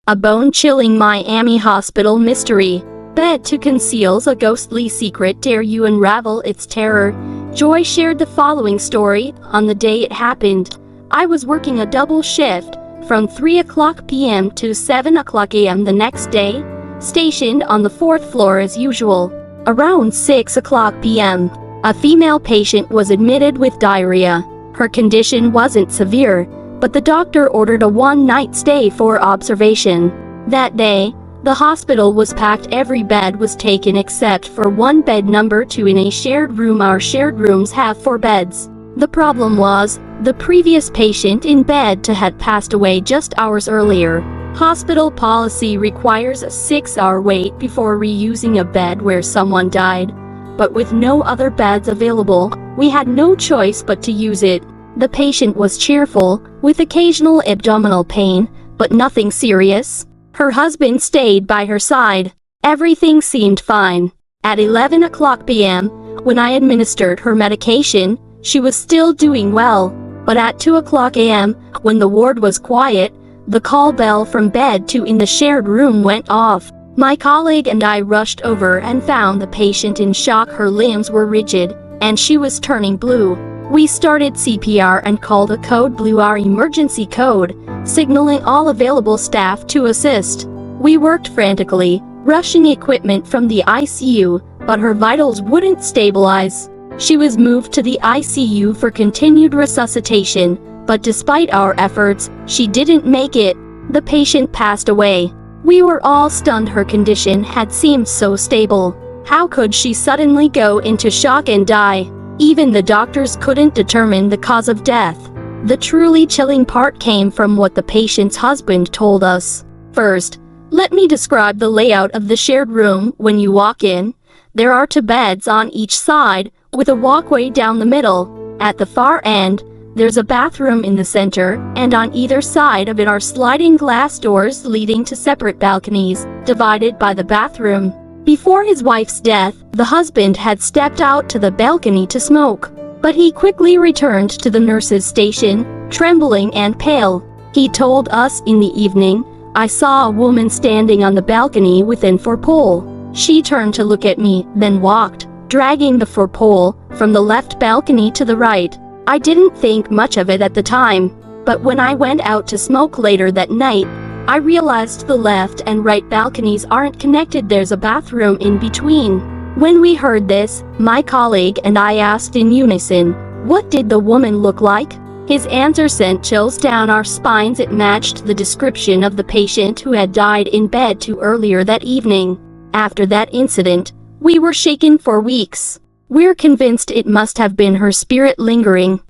A bone-chilling Miami hospital mystery. Bed to conceals a ghostly secret. Dare you unravel its terror? Joy shared the following story. On the day it happened, I was working a double shift from 3 p.m. to 7 a.m. the next day, stationed on the 4th floor as usual. Around 6 p.m., a female patient was admitted with diarrhea. Her condition wasn't severe, but the doctor ordered a one-night stay for observation. That day, the hospital was packed. Every bed was taken except for one bed, number 2, in a shared room. Our shared rooms have 4 beds. The problem was, the previous patient in bed 2 had passed away just hours earlier. Hospital policy requires a 6-hour wait before reusing a bed where someone died. But with no other beds available, we had no choice but to use it. The patient was cheerful, with occasional abdominal pain, but nothing serious. Her husband stayed by her side. Everything seemed fine. At 11 p.m., when I administered her medication, she was still doing well. But at 2 a.m., when the ward was quiet, the call bell from bed 2 in the shared room went off. My colleague and I rushed over and found the patient in shock. Her limbs were rigid, and she was turning blue. We started CPR and called a code blue, our emergency code, signaling all available staff to assist. We worked frantically, rushing equipment from the ICU, but her vitals wouldn't stabilize. She was moved to the ICU for continued resuscitation, but despite our efforts, she didn't make it. The patient passed away. We were all stunned. Her condition had seemed so stable. How could she suddenly go into shock and die? Even the doctors couldn't determine the cause of death. The truly chilling part came from what the patient's husband told us. First, let me describe the layout of the shared room. When you walk in, there are 2 beds on each side, with a walkway down the middle. At the far end, there's a bathroom in the center, and on either side of it are sliding glass doors leading to separate balconies, divided by the bathroom. Before his wife's death, the husband had stepped out to the balcony to smoke, but he quickly returned to the nurse's station, trembling and pale. He told us, in the evening, I saw a woman standing on the balcony with an 4-pole. She turned to look at me, then walked, dragging the 4-pole, from the left balcony to the right. I didn't think much of it at the time, but when I went out to smoke later that night, I realized the left and right balconies aren't connected. There's a bathroom in between. When we heard this, my colleague and I asked in unison, "What did the woman look like?" His answer sent chills down our spines. It matched the description of the patient who had died in bed 2 earlier that evening. After that incident, we were shaken for weeks. We're convinced it must have been her spirit lingering.